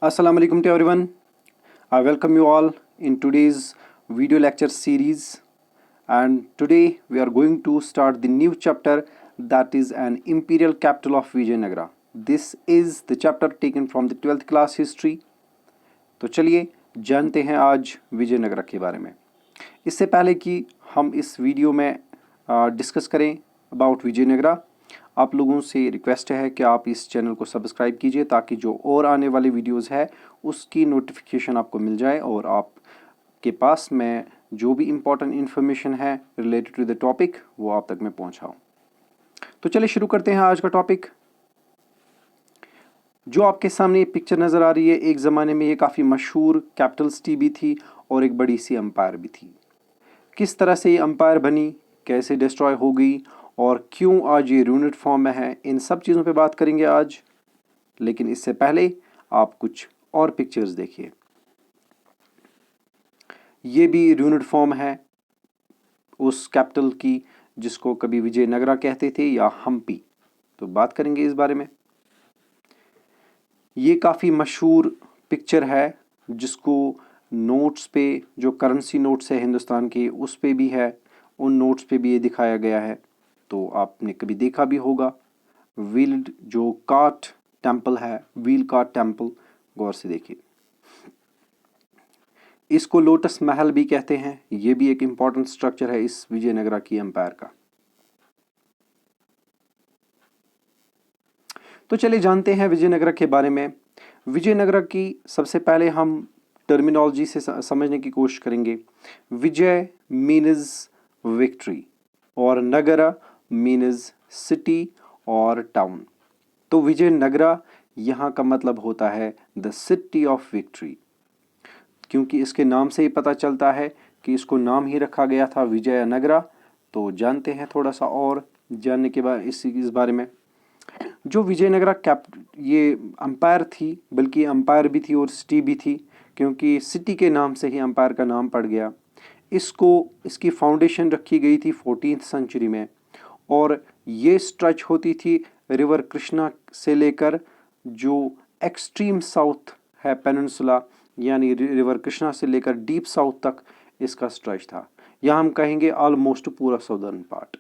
Assalamu alaikum to everyone. I welcome you all in today's video lecture series, and today we are going to start the new chapter, that is an imperial capital of Vijayanagara. This is the chapter taken from the 12th class history. तो चलिए जानते हैं आज विजयनगरा के बारे में। इससे पहले कि हम इस वीडियो में डिस्कस करें अबाउट विजयनगरा, आप लोगों से रिक्वेस्ट है कि आप इस चैनल को सब्सक्राइब कीजिए ताकि जो और आने वाले वीडियोस है उसकी नोटिफिकेशन आपको मिल जाए और आपके पास में जो भी इम्पोर्टेंट इन्फॉर्मेशन है रिलेटेड टू द टॉपिक वो आप तक मैं पहुंचाऊं। तो चलिए शुरू करते हैं आज का टॉपिक। जो आपके सामने पिक्चर नज़र आ रही है, एक ज़माने में ये काफ़ी मशहूर कैपिटल सिटी भी थी और एक बड़ी सी एम्पायर भी थी। किस तरह से ये एम्पायर बनी, कैसे डिस्ट्रॉय हो गई और क्यों आज ये रूइनड फॉर्म में है, इन सब चीज़ों पे बात करेंगे आज। लेकिन इससे पहले आप कुछ और पिक्चर्स देखिए। ये भी रूइनड फॉर्म है उस कैपिटल की जिसको कभी विजयनगरा कहते थे या हम्पी। तो बात करेंगे इस बारे में। ये काफ़ी मशहूर पिक्चर है जिसको नोट्स पे, जो करेंसी नोट्स है हिंदुस्तान के, उस पे भी है, उन नोट्स पे भी ये दिखाया गया है। तो आपने कभी देखा भी होगा। व्हील्ड जो कार्ट टेम्पल है, व्हील कार्ट टेम्पल, गौर से देखिए। इसको लोटस महल भी कहते हैं। ये भी एक इम्पॉर्टेंट स्ट्रक्चर है इस विजयनगरा की एम्पायर का। तो चलिए जानते हैं विजयनगरा के बारे में। विजयनगरा की सबसे पहले हम टर्मिनोलॉजी से समझने की कोशिश करेंगे। विजय मीन्स विक्ट्री और नगरा मीन्स सिटी और टाउन। तो विजयनगरा यहाँ का मतलब होता है द सिटी ऑफ विक्ट्री, क्योंकि इसके नाम से ही पता चलता है कि इसको नाम ही रखा गया था विजयनगरा। तो जानते हैं थोड़ा सा और जानने के बाद इस बारे में। जो विजयनगरा ये एम्पायर थी, बल्कि एम्पायर भी थी और सिटी भी थी, क्योंकि सिटी के नाम से ही एम्पायर का नाम पड़ गया। इसकी फाउंडेशन रखी गई थी 14th सेंचुरी में और ये स्ट्रेच होती थी रिवर कृष्णा से लेकर जो एक्सट्रीम साउथ है पेनिनसुला, यानी रिवर कृष्णा से लेकर डीप साउथ तक इसका स्ट्रेच था। या हम कहेंगे ऑलमोस्ट पूरा साउदर्न पार्ट।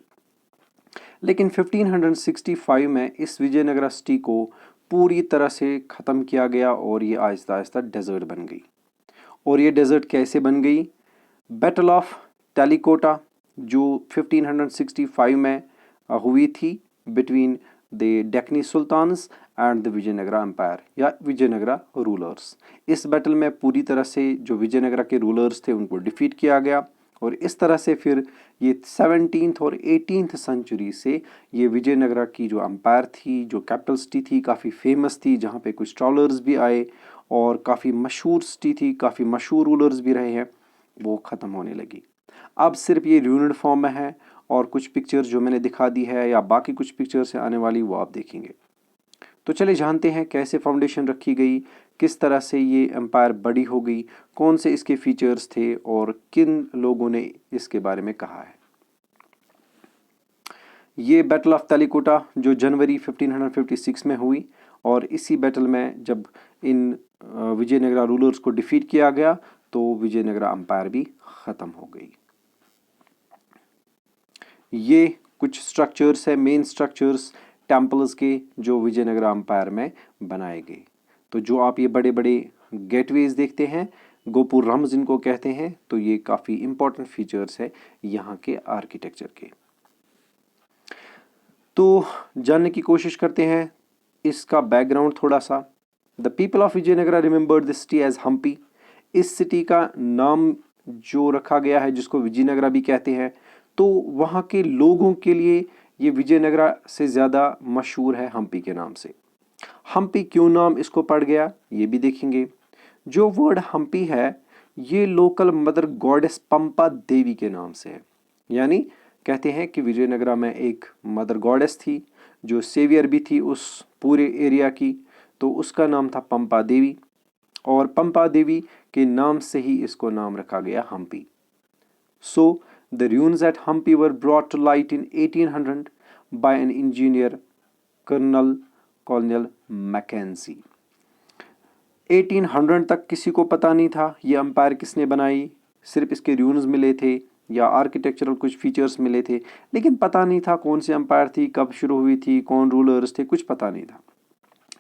लेकिन 1565 में इस विजयनगरा सिटी को पूरी तरह से ख़त्म किया गया और ये आहिस्ता आहिस्ता डेजर्ट बन गई। और ये डेजर्ट कैसे बन गई? बैटल ऑफ टेलिकोटा जो 1565 में हुई थी between the Deccani sultans and the Vijayanagara empire या विजयनगरा रूलर्स। इस बैटल में पूरी तरह से जो विजयनगरा के रूलर्स थे उनको डिफीट किया गया और इस तरह से फिर ये 17th और 18th सेंचुरी से ये विजयनगरा की जो एम्पायर थी, जो कैपिटल सिटी थी, काफ़ी फेमस थी, जहाँ पे कुछ ट्रॉलर्स भी आए और काफ़ी मशहूर सिटी थी, काफ़ी मशहूर रूलर्स भी रहे हैं, वो ख़त्म होने लगी। अब सिर्फ ये रूइनड फॉर्म में है और कुछ पिक्चर्स जो मैंने दिखा दी है या बाकी कुछ पिक्चर्स आने वाली वो आप देखेंगे। तो चले जानते हैं कैसे फाउंडेशन रखी गई, किस तरह से ये एम्पायर बड़ी हो गई, कौन से इसके फीचर्स थे और किन लोगों ने इसके बारे में कहा है। ये बैटल ऑफ तलिकोटा जो जनवरी 1556 में हुई और इसी बैटल में जब इन विजयनगरा रूलर्स को डिफीट किया गया तो विजयनगरा एम्पायर भी ख़त्म हो गई। ये कुछ स्ट्रक्चर्स है, मेन स्ट्रक्चर्स टेम्पल्स के जो विजयनगरा एम्पायर में बनाए गए। तो जो आप ये बड़े बड़े गेटवेज देखते हैं, गोपुर रम्स जिनको कहते हैं, तो ये काफ़ी इंपॉर्टेंट फीचर्स है यहाँ के आर्किटेक्चर के। तो जानने की कोशिश करते हैं इसका बैकग्राउंड थोड़ा सा। The people of Vijayanagara remembered this city as Hampi. इस सिटी का नाम जो रखा गया है, जिसको विजयनगरा भी कहते हैं, तो वहाँ के लोगों के लिए ये विजयनगरा से ज़्यादा मशहूर है हम्पी के नाम से। हम्पी क्यों नाम इसको पड़ गया ये भी देखेंगे। जो वर्ड हम्पी है ये लोकल मदर गॉडेस पंपा देवी के नाम से है। यानी कहते हैं कि विजयनगरा में एक मदर गॉडेस थी जो सेवियर भी थी उस पूरे एरिया की, तो उसका नाम था पंपा देवी और पंपा देवी के नाम से ही इसको नाम रखा गया हम्पी। सो the ruins at Hampi were brought to light in 1800 by an engineer, Colonel Mackenzie. 1800 तक किसी को पता नहीं था ये अंपायर किसने बनाई, सिर्फ इसके रूल्स मिले थे या आर्किटेक्चरल कुछ फीचर्स मिले थे, लेकिन पता नहीं था कौन सी अंपायर थी, कब शुरू हुई थी, कौन रूलर्स थे, कुछ पता नहीं था।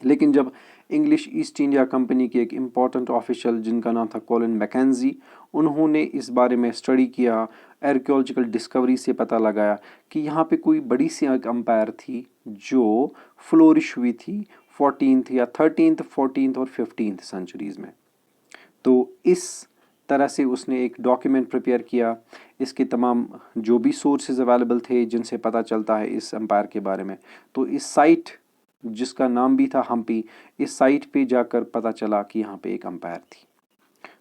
लेकिन जब इंग्लिश ईस्ट इंडिया कंपनी के एक इम्पॉर्टेंट ऑफिशियल जिनका नाम था कॉलिन मैकेंजी, उन्होंने इस बारे में स्टडी किया, आर्कियोलॉजिकल डिस्कवरी से पता लगाया कि यहाँ पे कोई बड़ी सी एक अंपायर थी जो फ्लोरिश हुई थी 14th या 13th 14th और 15th सेंचुरीज में। तो इस तरह से उसने एक डॉक्यूमेंट प्रिपेयर किया, इसके तमाम जो भी सोर्सेज अवेलेबल थे जिनसे पता चलता है इस एम्पायर के बारे में। तो इस साइट जिसका नाम भी था हम्पी, इस साइट पे जाकर पता चला कि यहाँ पे एक एम्पायर थी।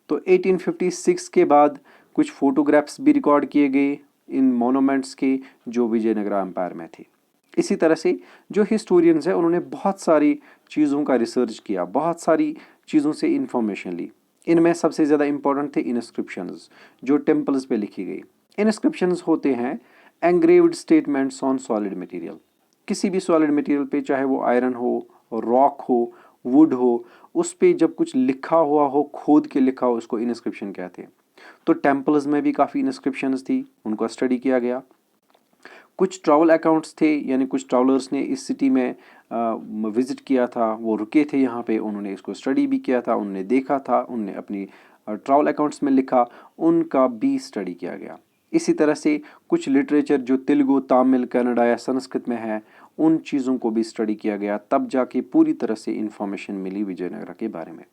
तो 1856 के बाद कुछ फोटोग्राफ्स भी रिकॉर्ड किए गए इन मोनूमेंट्स के जो विजयनगरा एम्पायर में थे। इसी तरह से जो हिस्टोरियंस हैं उन्होंने बहुत सारी चीज़ों का रिसर्च किया, बहुत सारी चीज़ों से इंफॉर्मेशन ली। इनमें सबसे ज़्यादा इंपॉर्टेंट थे इंस्क्रिप्शंस जो टेम्पल्स पे लिखी गई। इंस्क्रिप्शंस होते हैं एंग्रेव्ड स्टेटमेंट्स ऑन सॉलिड मटेरियल, किसी भी सॉलिड मटेरियल पे, चाहे वो आयरन हो, रॉक हो, वुड हो, उस पे जब कुछ लिखा हुआ हो, खोद के लिखा हो, उसको इंस्क्रिप्शन कहते हैं। तो टेम्पल्स में भी काफ़ी इंस्क्रिप्शंस थी, उनको स्टडी किया गया। कुछ ट्रैवल अकाउंट्स थे, यानी कुछ ट्रैवलर्स ने इस सिटी में विज़िट किया था, वो रुके थे यहाँ पे, उन्होंने इसको स्टडी भी किया था, उन्होंने देखा था, उन्होंने अपनी ट्रैवल अकाउंट्स में लिखा, उनका भी स्टडी किया गया। इसी तरह से कुछ लिटरेचर जो तेलुगु, तमिल, कन्नड़ा या संस्कृत में है, उन चीज़ों को भी स्टडी किया गया, तब जाके पूरी तरह से इंफॉर्मेशन मिली विजयनगरा के बारे में।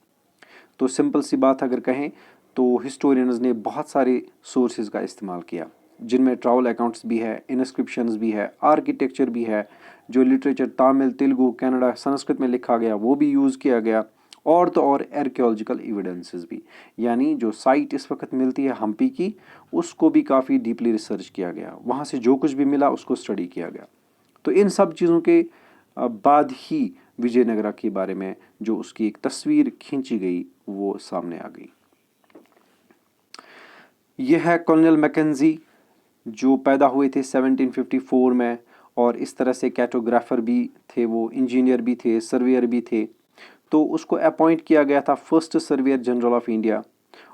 तो सिंपल सी बात अगर कहें तो हिस्टोरियंस ने बहुत सारे सोर्सेज का इस्तेमाल किया, जिनमें ट्रैवल अकाउंट्स भी है, इंस्क्रिप्शंस भी है, आर्किटेक्चर भी है, जो लिटरेचर तमिल, तेलुगु, कन्नड़ा, संस्कृत में लिखा गया वो भी यूज़ किया गया, और तो और आर्कियोलॉजिकल एविडेंसेस भी, यानी जो साइट इस वक्त मिलती है हम्पी की, उसको भी काफ़ी डीपली रिसर्च किया गया, वहाँ से जो कुछ भी मिला उसको स्टडी किया गया। तो इन सब चीज़ों के बाद ही विजयनगरा के बारे में जो उसकी एक तस्वीर खींची गई वो सामने आ गई। यह है कॉलोनियल मैकेंजी जो पैदा हुए थे 1754 में, और इस तरह से कैटोग्राफर भी थे, वो इंजीनियर भी थे, सर्वेयर भी थे। तो उसको अपॉइंट किया गया था first surveyor general of India,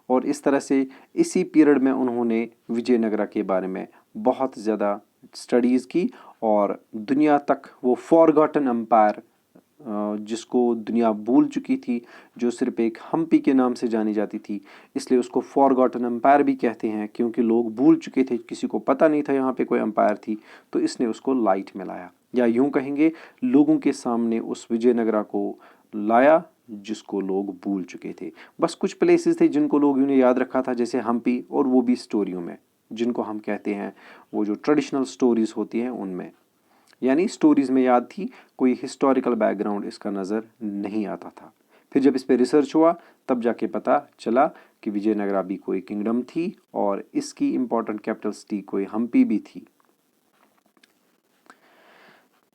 और इस तरह से इसी पीरियड में उन्होंने विजयनगरा के बारे में बहुत ज़्यादा स्टडीज़ की, और दुनिया तक वो फॉरगॉटन एम्पायर जिसको दुनिया भूल चुकी थी, जो सिर्फ एक हम्पी के नाम से जानी जाती थी, इसलिए उसको फॉरगॉटन एम्पायर भी कहते हैं, क्योंकि लोग भूल चुके थे, किसी को पता नहीं था यहाँ पे कोई एम्पायर थी, तो इसने उसको लाइट में लाया, या यूं कहेंगे लोगों के सामने उस विजयनगरा को लाया जिसको लोग भूल चुके थे। बस कुछ प्लेसेस थे जिनको लोगों ने याद रखा था, जैसे हम्पी, और वो भी स्टोरियों में, जिनको हम कहते हैं वो जो ट्रेडिशनल स्टोरीज होती हैं उनमें, यानी स्टोरीज में याद थी, कोई हिस्टोरिकल बैकग्राउंड इसका नज़र नहीं आता था। फिर जब इस पे रिसर्च हुआ तब जाके पता चला कि विजयनगरा भी कोई किंगडम थी, और इसकी इंपॉर्टेंट कैपिटल सिटी कोई हम्पी भी थी।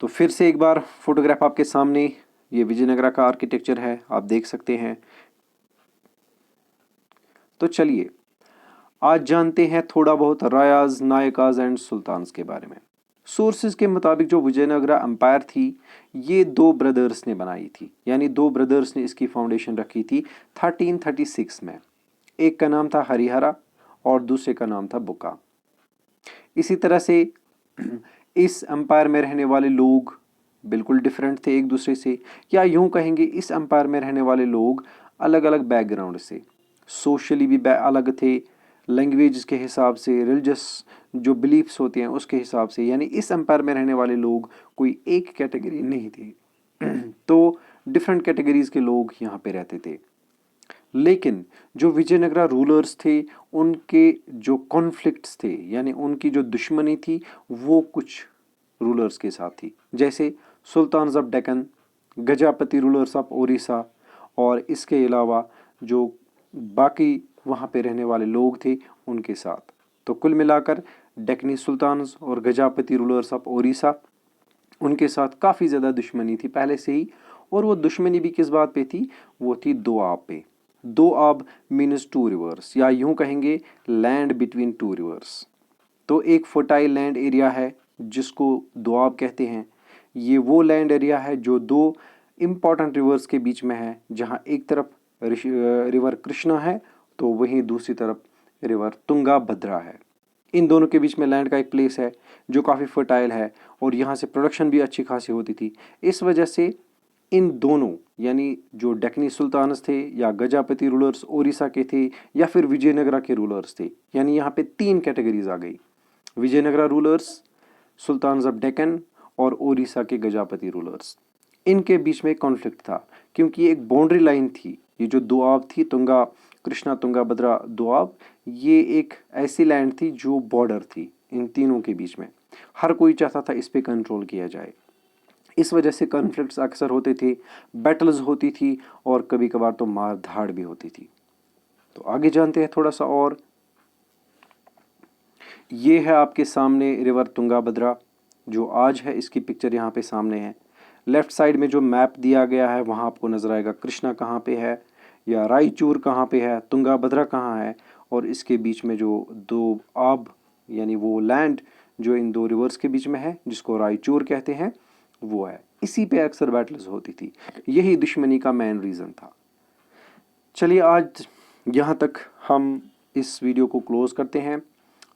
तो फिर से एक बार फोटोग्राफ आपके सामने, ये विजयनगरा का आर्किटेक्चर है, आप देख सकते हैं। तो चलिए आज जानते हैं थोड़ा बहुत रायाज, नायकाज एंड सुल्तान्स के बारे में। सोर्सेज के मुताबिक जो विजयनगरा एम्पायर थी, ये दो ब्रदर्स ने बनाई थी, यानी दो ब्रदर्स ने इसकी फाउंडेशन रखी थी 1336 में। एक का नाम था हरिहरा और दूसरे का नाम था बुका। इसी तरह से इस एम्पायर में रहने वाले लोग बिल्कुल डिफरेंट थे एक दूसरे से, या यूं कहेंगे इस एम्पायर में रहने वाले लोग अलग अलग बैकग्राउंड से, सोशली भी अलग थे, लैंग्वेज के हिसाब से, रिलीजियस जो बिलीफ्स होते हैं उसके हिसाब से, यानी इस एम्पायर में रहने वाले लोग कोई एक कैटेगरी नहीं थे। तो डिफरेंट कैटेगरीज के लोग यहाँ पे रहते थे। लेकिन जो विजयनगरा रूलर्स थे उनके जो कॉन्फ्लिक्ट्स थे, यानी उनकी जो दुश्मनी थी, वो कुछ रूलर्स के साथ थी, जैसे sultans of Deccan, Gajapati rulers of Odisha, और इसके अलावा जो बाकी वहाँ पे रहने वाले लोग थे उनके साथ। तो कुल मिलाकर डेक्कनी सुल्तान्स और गजापति रूलर्स ऑफ ओडिशा, उनके साथ काफ़ी ज़्यादा दुश्मनी थी पहले से ही। और वो दुश्मनी भी किस बात पे थी, वो थी दोआब पे। दोआब मीन्स टू रिवर्स, या यूं कहेंगे लैंड बिटवीन टू रिवर्स। तो एक फर्टाइल लैंड एरिया है जिसको दोआब कहते हैं। ये वो लैंड एरिया है जो दो इम्पॉर्टेंट रिवर्स के बीच में है, जहाँ एक तरफ रिवर कृष्णा है, तो वहीं दूसरी तरफ रिवर तुंगा भद्रा है। इन दोनों के बीच में लैंड का एक प्लेस है जो काफ़ी फर्टाइल है और यहाँ से प्रोडक्शन भी अच्छी खासी होती थी। इस वजह से इन दोनों यानी जो डेक्कनी सुल्तानस थे या गजापति रूलर्स ओडिशा के थे या फिर विजयनगरा के रूलर्स थे, यानी यहाँ पे 3 कैटेगरीज आ गई। Vijayanagara rulers, sultans of Deccan और ओडिशा के गजापति रूलर्स, इनके बीच में कॉन्फ्लिक्ट था क्योंकि एक बाउंड्री लाइन थी। ये जो दोआब थी, तुंगा कृष्णा तुंगा भद्रा दोआब, ये एक ऐसी लैंड थी जो बॉर्डर थी इन तीनों के बीच में। हर कोई चाहता था इस पे कंट्रोल किया जाए। इस वजह से कॉन्फ्लिक्ट्स अक्सर होते थे, बैटल्स होती थी और कभी कभार तो मार धाड़ भी होती थी। तो आगे जानते हैं थोड़ा सा और। ये है आपके सामने रिवर तुंगा भद्रा, जो आज है, इसकी पिक्चर यहाँ पे सामने है। लेफ्ट साइड में जो मैप दिया गया है वहाँ आपको नजर आएगा कृष्णा कहाँ पे है या रायचूर कहाँ पे है, तुंगा भद्रा कहाँ है, और इसके बीच में जो दो आब यानी वो लैंड जो इन दो रिवर्स के बीच में है जिसको रायचूर कहते हैं, वो है। इसी पे अक्सर बैटल्स होती थी, यही दुश्मनी का मेन रीज़न था। चलिए आज यहाँ तक हम इस वीडियो को क्लोज़ करते हैं।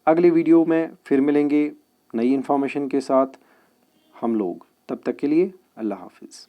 अगले वीडियो में फिर मिलेंगे नई इन्फॉर्मेशन के साथ हम लोग। तब तक के लिए अल्लाह हाफिज़।